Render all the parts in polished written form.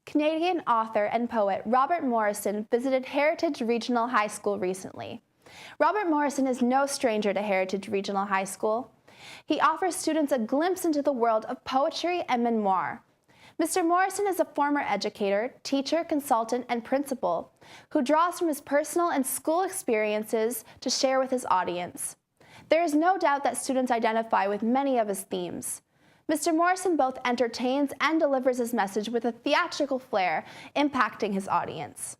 Canadian author and poet Robert Morrison visited Heritage Regional High School recently. Robert Morrison is no stranger to Heritage Regional High School. He offers students a glimpse into the world of poetry and memoir. Mr. Morrison is a former educator, teacher, consultant, and principal who draws from his personal and school experiences to share with his audience. There is no doubt that students identify with many of his themes. Mr. Morrison both entertains and delivers his message with a theatrical flair, impacting his audience.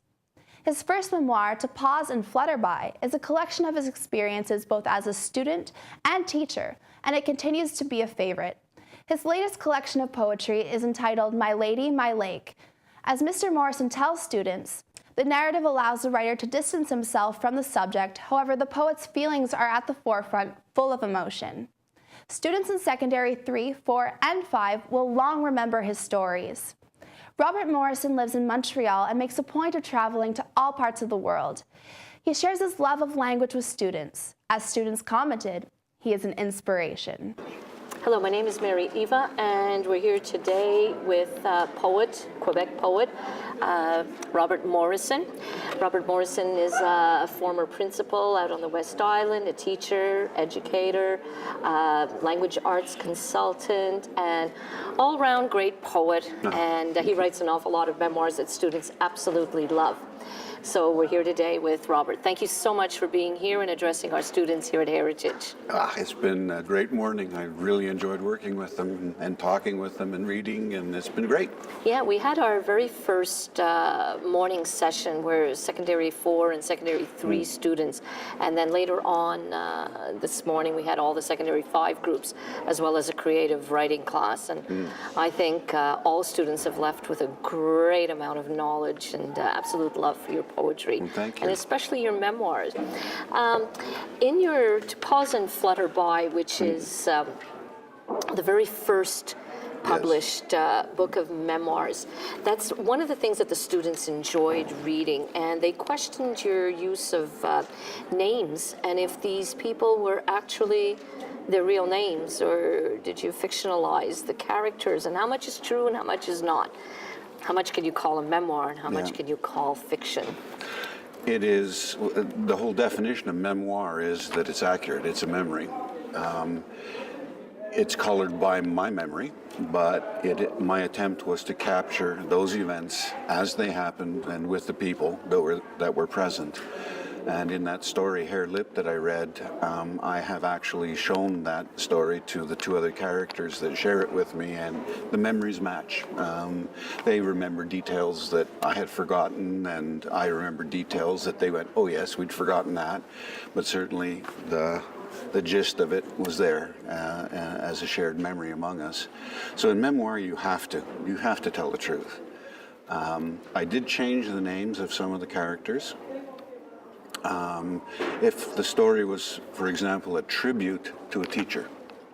His first memoir, To Pause and Flutterby, is a collection of his experiences both as a student and teacher, and it continues to be a favorite. His latest collection of poetry is entitled My Lady, My Lake. As Mr. Morrison tells students, the narrative allows the writer to distance himself from the subject, however, the poet's feelings are at the forefront, full of emotion. Students in Secondary 3, 4, and 5 will long remember his stories. Robert Morrison lives in Montreal and makes a point of traveling to all parts of the world. He shares his love of language with students. As students commented, he is an inspiration. Hello, my name is Mary Eva, and we're here today with Quebec poet, Robert Morrison. Robert Morrison is a former principal out on the West Island, a teacher, educator, language arts consultant, and all-round great poet. And he writes an awful lot of memoirs that students absolutely love. So we're here today with Robert. Thank you so much for being here and addressing our students here at Heritage. It's been a great morning. I really enjoyed working with them and talking with them and reading, and it's been great. Yeah, we had our very first morning session where Secondary 4 and Secondary 3 students, and then later on this morning we had all the Secondary 5 groups as well as a creative writing class. And I think all students have left with a great amount of knowledge and absolute love for your poetry. Well, thank you. And especially your memoirs. In your To Pause and Flutterby, which is the very first published book of memoirs, that's one of the things that the students enjoyed reading, and they questioned your use of names and if these people were actually their real names, or did you fictionalize the characters, and how much is true and how much is not? How much can you call a memoir and how much can you call fiction? It is, the whole definition of memoir is that it's accurate, it's a memory. It's colored by my memory, but my attempt was to capture those events as they happened and with the people that were present. And in that story, Harelip, that I read, I have actually shown that story to the two other characters that share it with me, and the memories match. They remember details that I had forgotten, and I remember details that they went, oh yes, we'd forgotten that. But certainly the gist of it was there as a shared memory among us. So in memoir, you have to tell the truth. I did change the names of some of the characters. If the story was, for example, a tribute to a teacher,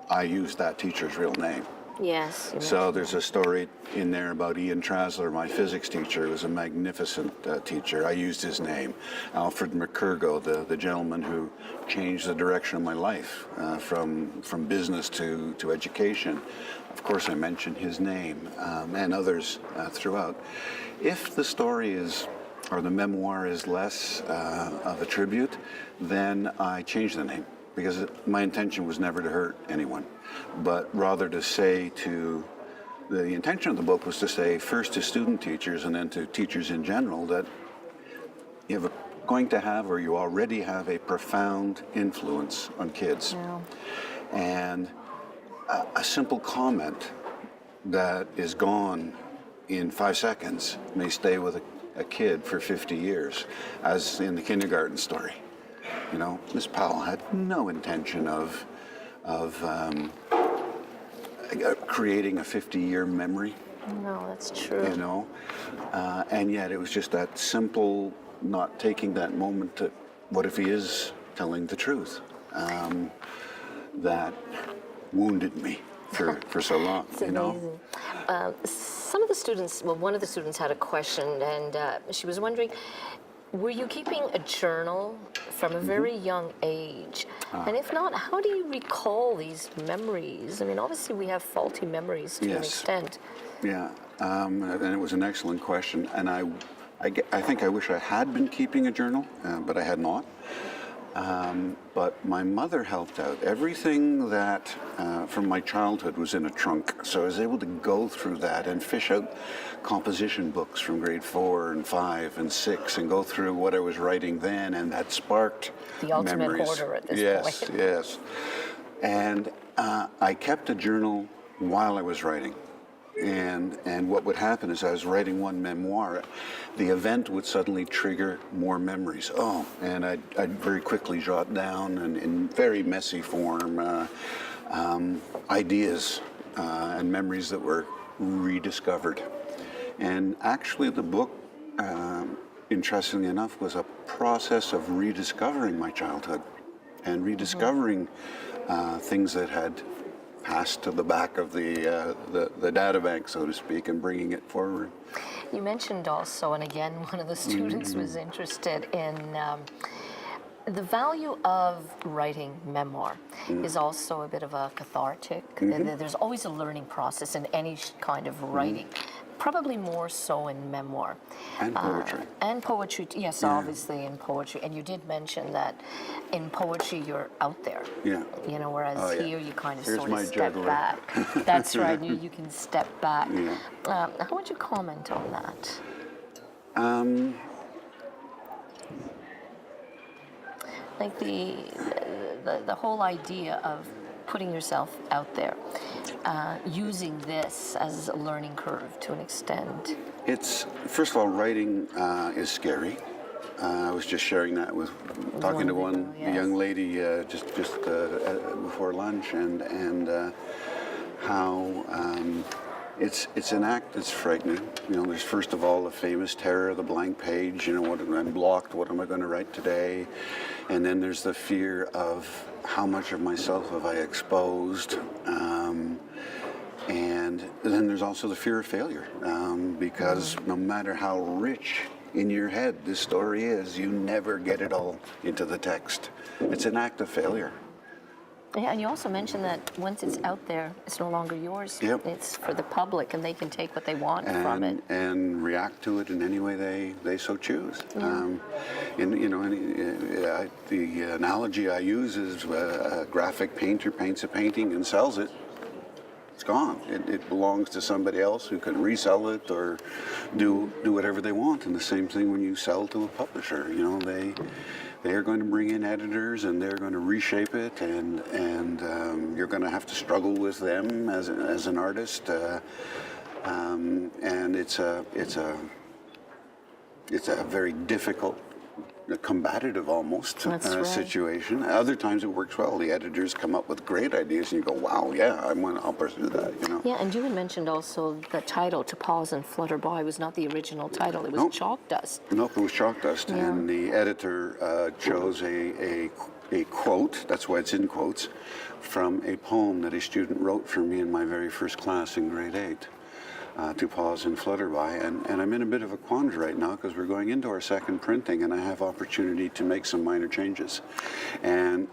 I used that teacher's real name. Yes. So there's a story in there about Ian Trasler, my physics teacher, who was a magnificent teacher. I used his name. Alfred McCurgo, the gentleman who changed the direction of my life from business to education. Of course, I mentioned his name and others throughout. If the story is, or the memoir is less of a tribute, then I change the name, because my intention was never to hurt anyone, but rather to say to, the intention of the book was to say first to student teachers and then to teachers in general that you already have a profound influence on kids. Yeah. And a simple comment that is gone in 5 seconds may stay with a kid for 50 years, as in the kindergarten story. You know, Miss Powell had no intention of creating a 50-year memory. No, that's true. You know, and yet it was just that simple, not taking that moment to, what if he is telling the truth? That wounded me for so long, it's you amazing. know. Some of the students, well, one of the students had a question, and she was wondering, Were you keeping a journal from a very young age? And if not, how do you recall these memories? I mean, obviously we have faulty memories to an Yes. extent. Yeah, and it was an excellent question. And I think I wish I had been keeping a journal, but I had not. But my mother helped out. Everything that from my childhood was in a trunk, so I was able to go through that and fish out composition books from grade 4 and 5 and 6 and go through what I was writing then, and that sparked The ultimate memories. hoarder at this Yes, point. yes. And I kept a journal while I was writing. And what would happen is I was writing one memoir, the event would suddenly trigger more memories. Oh, and I'd very quickly jot down and in very messy form ideas and memories that were rediscovered. And actually the book, interestingly enough, was a process of rediscovering my childhood and rediscovering things that had passed to the back of the data bank, so to speak, and bringing it forward. You mentioned also, and again, one of the students was interested in the value of writing memoir is also a bit of a cathartic. There's always a learning process in any kind of writing. Probably more so in memoir. And poetry. And poetry, yes, obviously in poetry. And you did mention that in poetry you're out there. Yeah. You know, whereas here you kind of Here's sort my of step juggler. back. That's right, you can step back. Yeah. How would you comment on that? Like the whole idea of putting yourself out there, using this as a learning curve to an extent. It's, first of all, writing is scary. I was just sharing that with, talking to one young lady just before lunch, and how it's an act that's frightening. You know, there's first of all the famous terror of the blank page. You know, what I'm blocked. What am I going to write today? And then there's the fear of how much of myself have I exposed. And then there's also the fear of failure, because no matter how rich in your head this story is, you never get it all into the text. It's an act of failure. Yeah, and you also mentioned that once it's out there, it's no longer yours. Yep. It's for the public, and they can take what they want from it. And react to it in any way they so choose. The analogy I use is a graphic painter paints a painting and sells it. It's gone. It belongs to somebody else who can resell it or do whatever they want. And the same thing when you sell to a publisher. You know, they are going to bring in editors and they're going to reshape it, and you're going to have to struggle with them as an artist. And it's a very difficult, combative almost situation. Other times it works well. The editors come up with great ideas, and you go, "Wow, yeah, I'll pursue that." You know. Yeah, and you had mentioned also the title, "To Pause and Flutterby," was not the original title. It was Chalk Dust. Nope, it was Chalk Dust, and the editor chose a quote. That's why it's in quotes, from a poem that a student wrote for me in my very first class in grade 8. To Pause and Flutterby, and I'm in a bit of a quandary right now because we're going into our second printing, and I have opportunity to make some minor changes, and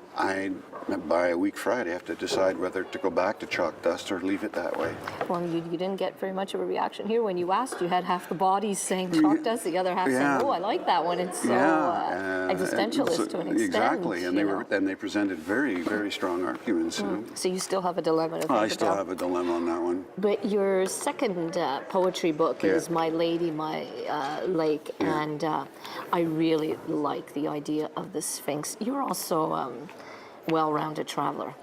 by a week Friday, I have to decide whether to go back to Chalk Dust or leave it that way. Well, you didn't get very much of a reaction here. When you asked, you had half the bodies saying Chalk Dust, the other half saying, "Oh, I like that one. It's so existentialist to an extent." Exactly, and they presented very, very strong arguments. You know? So you still have a dilemma to think about. I still have a dilemma on that one. But your second poetry book is My Lady, My Lake, and I really like the idea of the Sphinx. You're also well-rounded traveler,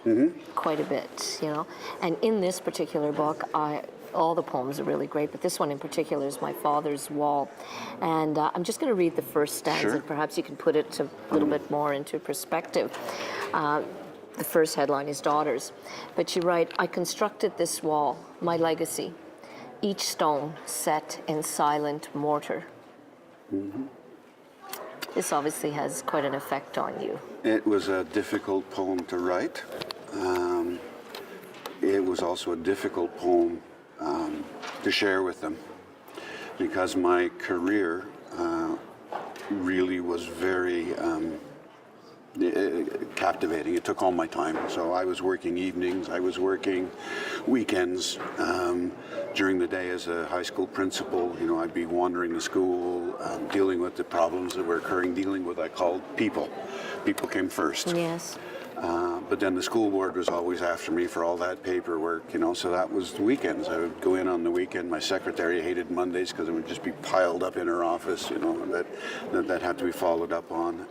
quite a bit, you know. And in this particular book, all the poems are really great, but this one in particular is My Father's Wall. And I'm just going to read the first stanza, and perhaps you can put it a little bit more into perspective. The first headline is Daughters. But you write, "I constructed this wall, my legacy, each stone set in silent mortar." This obviously has quite an effect on you. It was a difficult poem to write. It was also a difficult poem to share with them, because my career really was very captivating. It took all my time. So I was working evenings, I was working weekends. During the day as a high school principal, you know, I'd be wandering the school, dealing with the problems that were occurring, dealing with what I called people. People came first. Yes. But then the school board was always after me for all that paperwork, you know, so that was the weekends. I would go in on the weekend. My secretary hated Mondays because it would just be piled up in her office, you know, that had to be followed up on.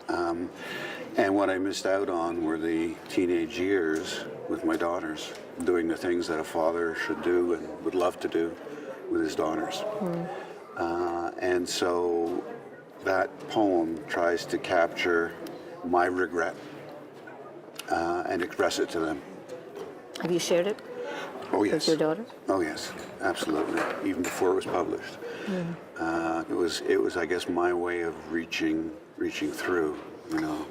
And what I missed out on were the teenage years with my daughters, doing the things that a father should do and would love to do with his daughters. And so that poem tries to capture my regret and express it to them. Have you shared it Oh, yes. with your daughter? Oh, yes, absolutely. Even before it was published. It was, I guess, my way of reaching through, you know,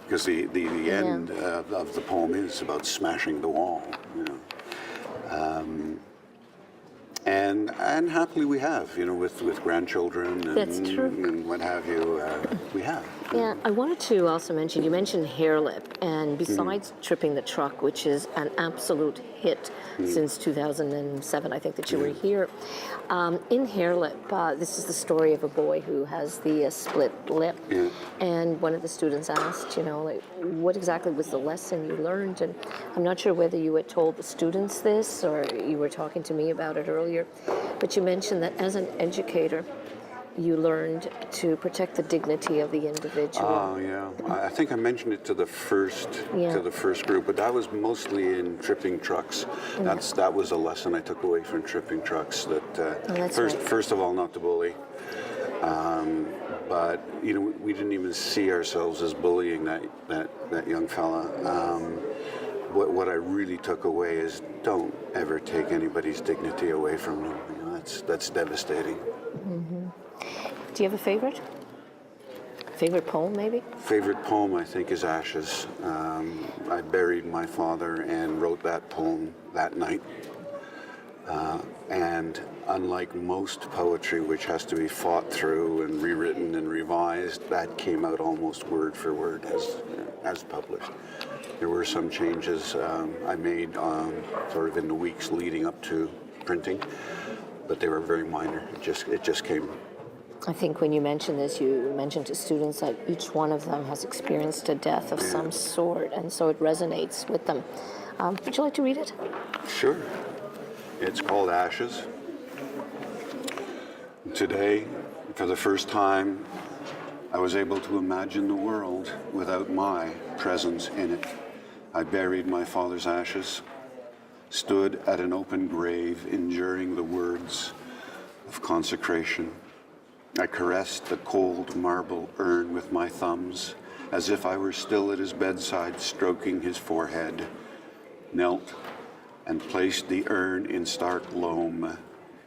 because the end of the poem is about smashing the wall, you know. And happily we have, you know, with grandchildren and, That's true. and what have you, we have. Yeah, I wanted to also mention, you mentioned Harelip, and besides Tripping the Truck, which is an absolute hit since 2007, I think that you were here, in Harelip, this is the story of a boy who has the split lip, and one of the students asked, you know, like, what exactly was the lesson you learned? And I'm not sure whether you had told the students this or you were talking to me about it earlier, but you mentioned that as an educator, you learned to protect the dignity of the individual. Oh, yeah. I think I mentioned it to the first group, but that was mostly in tripping trucks. That was a lesson I took away from tripping trucks. That first of all, not to bully, but you know, we didn't even see ourselves as bullying that young fella. What I really took away is don't ever take anybody's dignity away from them. You know, that's devastating. Do you have a favorite? Favorite poem, maybe? Favorite poem, I think, is Ashes. I buried my father and wrote that poem that night. And unlike most poetry, which has to be fought through and rewritten and revised, that came out almost word for word as published. There were some changes I made sort of in the weeks leading up to printing, but they were very minor. It just came. I think when you mentioned this, you mentioned to students that each one of them has experienced a death of some sort, and so it resonates with them. Would you like to read it? Sure. It's called Ashes. Today, for the first time, I was able to imagine the world without my presence in it. I buried my father's ashes, stood at an open grave, enduring the words of consecration. I caressed the cold marble urn with my thumbs, as if I were still at his bedside, stroking his forehead, knelt and placed the urn in stark loam,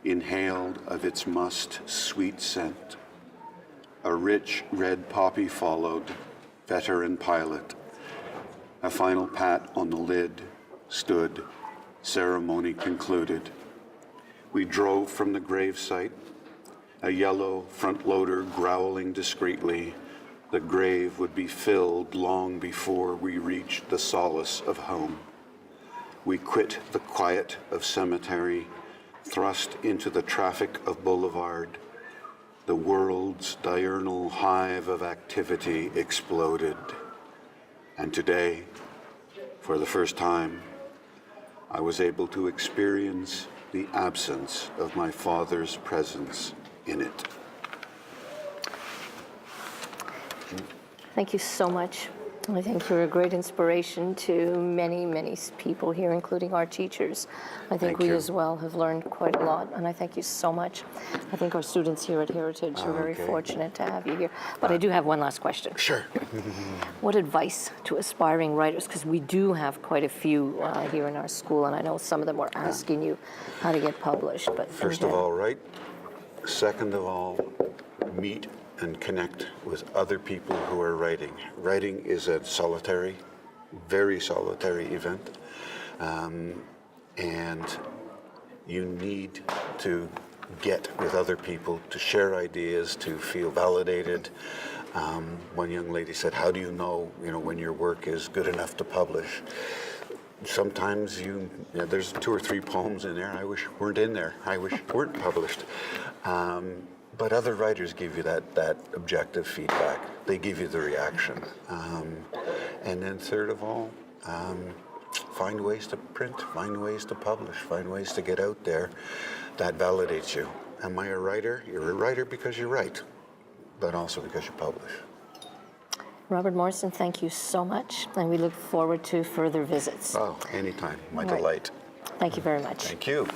inhaled of its musk sweet scent. A rich red poppy followed, veteran pilot. A final pat on the lid, stood, ceremony concluded. We drove from the gravesite, a yellow front loader growling discreetly. The grave would be filled long before we reached the solace of home. We quit the quiet of cemetery, thrust into the traffic of boulevard. The world's diurnal hive of activity exploded. And today, for the first time, I was able to experience the absence of my father's presence in it. Thank you so much. I think you're a great inspiration to many, many people here, including our teachers. I think we as well have learned quite a lot, and I thank you so much. I think our students here at Heritage are very fortunate to have you here. But I do have one last question. Sure. What advice to aspiring writers, because we do have quite a few here in our school, and I know some of them were asking you how to get published. But First of all, write. Second of all, meet and connect with other people who are writing. Writing is a solitary, very solitary event, and you need to get with other people, to share ideas, to feel validated. One young lady said, "How do you know, when your work is good enough to publish?" Sometimes there's 2 or 3 poems in there I wish weren't in there. I wish weren't published. But other writers give you that objective feedback. They give you the reaction. And then third of all, find ways to print, find ways to publish, find ways to get out there. That validates you. Am I a writer? You're a writer because you write, but also because you publish. Robert Morrison, thank you so much, and we look forward to further visits. Oh, anytime. My All right. delight. Thank you very much. Thank you.